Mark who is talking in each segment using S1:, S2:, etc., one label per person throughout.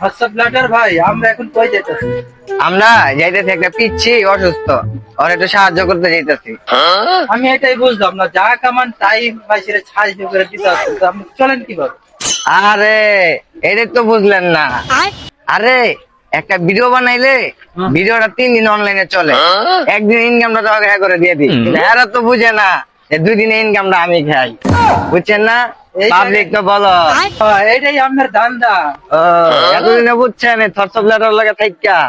S1: আচ্ছা ব্লাডার ভাই, আমরা এখন কই যেতেছি?
S2: আমরা যাইতেছি একটা পিচ্ছি অসুস্থ, ওর একটু সাহায্য করতে যাইতেছি।
S1: আমি এটাই বুঝলাম না, যা কামান তাই মাইসের সাহায্য করে দিতে আসছেন, তো আপনি চলেন কিভাবে?
S2: আরে এটাই তো বুঝলেন না। আরে একটা ভিডিও বানাইলে ভিডিওটা 3 দিন অনলাইনে চলে, একদিন ইনকামটা তো আগে করে দিয়ে দিই, কিন্তু এরা তো বুঝে না যে 2 দিনে ইনকামটা আমি খাই। বুঝছেন না? পাবলিক তো বলো
S1: এইটাই আপনার ধান্দা।
S2: ও এতদিনে বুঝছেন থরসব লেটার লাগে থাইকা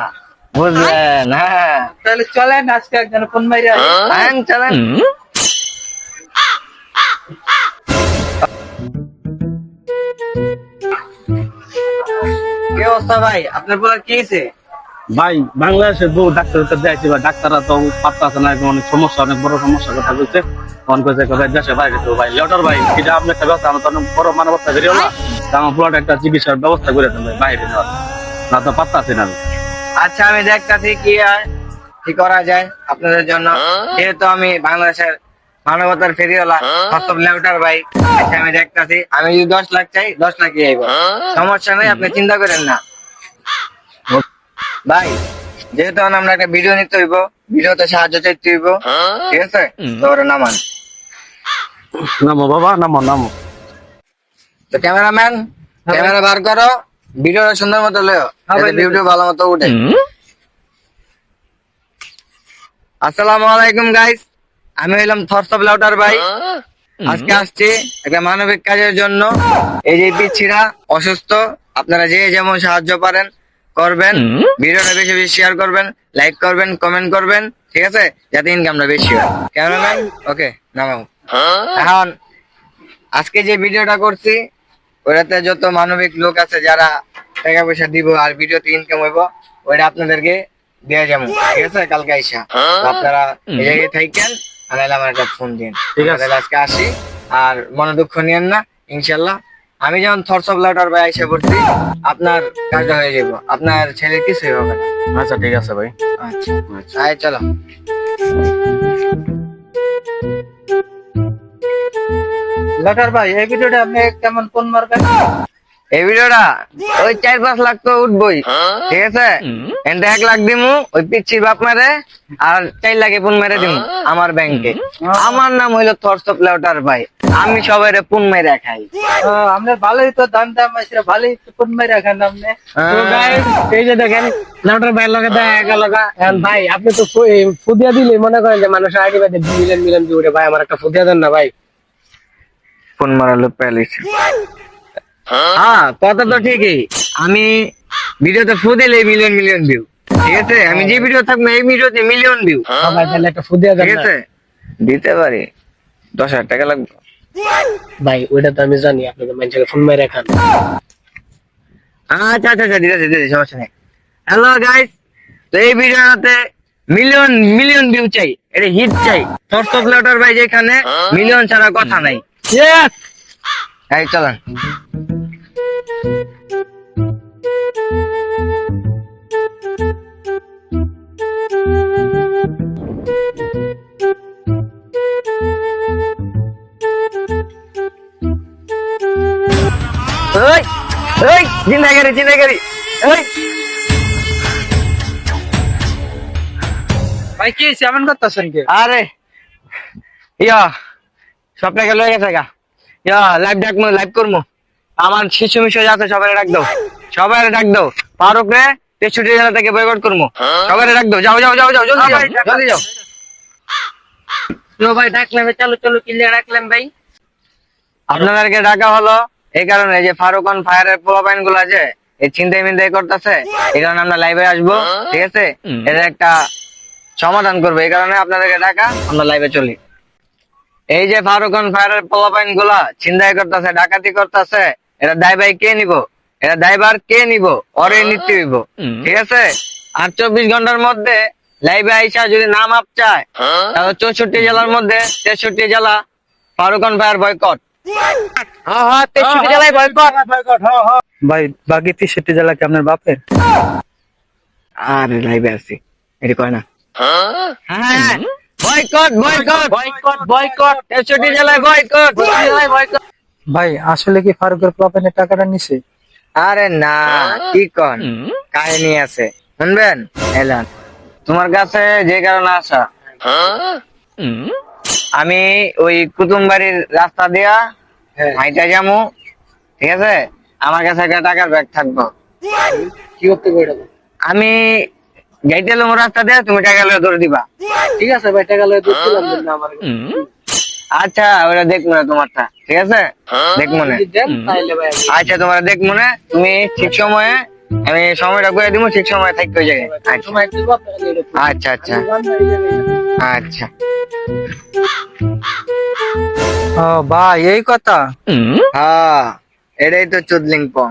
S2: বুঝলেন? হ্যাঁ
S1: তাহলে চলেন আজকে একজন ফোন মাইরে আসি।
S2: আইন চলেন। কি অবস্থা ভাই, আপনার বলার কি হয়েছে?
S3: ভাই বাংলাদেশের বহু ডাক্তার দেখাইছি, বা ডাক্তাররা তো পারতাছে না, অনেক সমস্যা, অনেক বড় সমস্যার কথা বলছে। ফোন করেছে দেশে বাইরে তো ভাই লেটার ভাই, এটা আপনি একটা ব্যবস্থা, আমার তো অনেক বড় মানবতা বেরিয়ে না, আমার পুরোটা একটা চিকিৎসার ব্যবস্থা করে দেন ভাই, বাইরে নেওয়ার না তো পারতাছি না আমি।
S2: আচ্ছা আমি দেখতাছি কি আর কি করা যায় আপনাদের জন্য, যেহেতু আমি বাংলাদেশের মানবতার ফেরিওয়ালা হস্তব লেউটার ভাই। আচ্ছা আমি দেখতাছি, আমি যদি 10 লাখ চাই 10 লাখই আইব, সমস্যা নেই, আপনি চিন্তা করেন না ভাই। যেহেতু আমরা একটা ভিডিও নিতে হইব, ভিডিওতে সাহায্য চাইতে হইব, ঠিক আছে? তো ওরা নামান।
S3: নামো বাবা, নামো নামো।
S2: তো ক্যামেরাম্যান ক্যামেরা বার করো, ভিডিওটা সুন্দর মতো লেও, ভিডিও ভালো মতো উঠে। আসসালামু আলাইকুম গাইস, আমি হইলাম থরসব লাউটার ভাই। আজকে আসছি একটা মানবিক কাজের জন্য। এই যে পিচ্ছিরা অসুস্থ, আপনারা যে যেমন সাহায্য পারেন করবেন, ভিডিওটা বেশি বেশি শেয়ার করবেন, লাইক করবেন, কমেন্ট করবেন, ঠিক আছে? যাতে ইনকামটা বেশি হয়। ক্যামেরাম্যান ওকে নামাও। এখন আজকে যে ভিডিওটা করছি ওটাতে যত মানবিক লোক আছে যারা টাকা পয়সা দিব আর ভিডিওতে ইনকাম হইব, ওইটা আপনাদেরকে দেয়া যাবো, ঠিক আছে? কালকে আইসা তো আপনারা এই জায়গায় থাকেন, আর নাহলে আমার একটা ফোন দিন, ঠিক আছে? আজকে আসি, আর মনে দুঃখ নিয়েন না, ইনশাল্লাহ। আমি যেমন থরসব লাউটার ভাই আইসা পড়ছি, আপনার কাজটা হয়ে যাবো, আপনার ছেলের কিছুই হবে না।
S3: আচ্ছা ঠিক আছে ভাই।
S2: আচ্ছা আয় চলো।
S1: ব্লাডার ভাই, এই ভিডিওটা আপনি কেমন ফোন মারবেন?
S2: এই ভিডিওটা ওই 4-5 লাখ তো উঠবই, ঠিক আছে? এনতে 1 লাখ দিমু ওই পিচ্ছির বাপ মারে, আর 4 লাখে পুন মেরে দিমু আমার ব্যাংকে। আমার নাম হইলো থরসব লাউটার ভাই, আমি সবাইরে পুন মেরে খাই।
S1: আপনার ভালোই তো ধান্দা, মাইসের ভালোই তো ফোন মাইরে রাখেন আপনি।
S3: তো guys, এই যে দেখেন লাউটার ভাই লগে দেখা গেল ভাই, আপনি তো ফুদিয়া দিলে মনে করেন যে মানুষ আইডি বাদে মিলিয়ন মিলিয়ন ভিউ ভাই, আমার একটা ফুদিয়া দেন না ভাই।
S2: পুন মারালো প্যালিস। হ্যাঁ কথা তো ঠিকই, আমি ভিডিওতে ফু দিলে মিলিয়ন মিলিয়ন ভিউ, ঠিক আছে? আমি যে ভিডিও থাকবো এই ভিডিওতে মিলিয়ন ভিউ,
S3: ভাই তাহলে একটা ফুদিয়া দেন
S2: ঠিক
S3: না
S2: আছে? দিতে পারি, 10,000 টাকা লাগবে।
S3: ভাই, ওইটা তো আমি জানি, আপনি তো মানুষকে ফোন মেরে খান।
S2: আচ্ছা আচ্ছা আচ্ছা, দিতেছি, সমস্যা নেই। হ্যালো গাইস, তো এই ভিডিওতে মিলিয়ন মিলিয়ন ভিউ চাই, এটা হিট চাই। থরসব লাউটার ভাই যেখানে মিলিয়ন ছাড়া কথা নাই।
S3: ইয়েস।
S2: এই চলেন। ওই ওই জিন্দাগারি জিন্দাগারি ওই
S1: ভাই কি হয়েছে, এমন করতেছেন কি?
S2: আরে ইয়া স্বপ্নকে লয়ে গেছে গা, ইয়া লাইভ ডাকমু, লাইভ করমু। আমার শিশু মিশু যাতে সবাই ডাক দাও, সবাই ডাক দাও। ফারুক রে 63 জেলা থেকে বয়কট করমু, সবাই ডাক দাও। যাও যাও যাও যাও, জলদি যাও জলদি যাও।
S1: তো ভাই ডাকলাম, চলো চলো, কিলিয়ার ডাকলাম ভাই।
S2: আপনাদেরকে ডাকা হলো এই কারণে যে ফারুক অন ফায়ারের পোলাপাইন গুলো আছে এই চিন্তাই মিন্তাই করতেছে, এই কারণে আমরা লাইভে আসবো, ঠিক আছে? এটা একটা সমাধান করবো, এই কারণে আপনাদেরকে ডাকা, আমরা লাইভে চলি। এই যে ফারুক অন ফায়ারের পোলাপাইন গুলা চিন্তাই করতেছে, ডাকাতি করতেছে, এটা দায়ভার কে নিব? এটা দায়ভার কে নিব? ওরে নিতে হইব, ঠিক আছে? আর 24 ঘন্টার মধ্যে লাইভে আইসা যদি না মাপ চায়, তাহলে 64 জেলার মধ্যে 63 জেলা ফারুক অন ফায়ার বয়কট। হ্যাঁ হ্যাঁ, 63 জেলায় বয়কট।
S1: ভাই বাকি 63 জেলা কি আপনার বাপের?
S2: আরে লাইভে আছি, এটা কয় না? হ্যাঁ বয়কট বয়কট
S1: বয়কট বয়কট।
S2: 63 জেলায় বয়কট, 63 জেলায় বয়কট।
S1: ভাই আসলে কি ফারুকের প্লাপেনের টাকাটা নিছে?
S2: আরে না, কি কন, কাহিনী আছে, শুনবেন? এলান, তোমার কাছে যে কারণে আসা, আমি ওই কুতুমবাড়ির রাস্তা দিয়া হাইটা যাবো, ঠিক আছে? আমার কাছে একটা টাকার ব্যাগ থাকবো।
S1: কি করতে কইরা?
S2: আমি গাইতে এলাম রাস্তা দিয়ে, তুমি টাকা লয়ে ধরে দিবা।
S1: ঠিক আছে ভাই, টাকা লয়ে দিলাম না আমার।
S2: আচ্ছা, ওটা দেখবো না তোমারটা, ঠিক আছে? দেখবো না।
S1: যদি দেন তাইলে ভাই আমি
S2: আচ্ছা, তোমার দেখবো না, তুমি ঠিক সময়ে, আমি সময়টা করে দিব, ঠিক সময় থাকতে যাই। আচ্ছা
S1: সময় দিব, আপনাকে দিয়ে দেব।
S2: আচ্ছা আচ্ছা আচ্ছা।
S1: ও ভাই, এই কথা।
S2: হ্যাঁ, এটাই তো চুদলিং পং।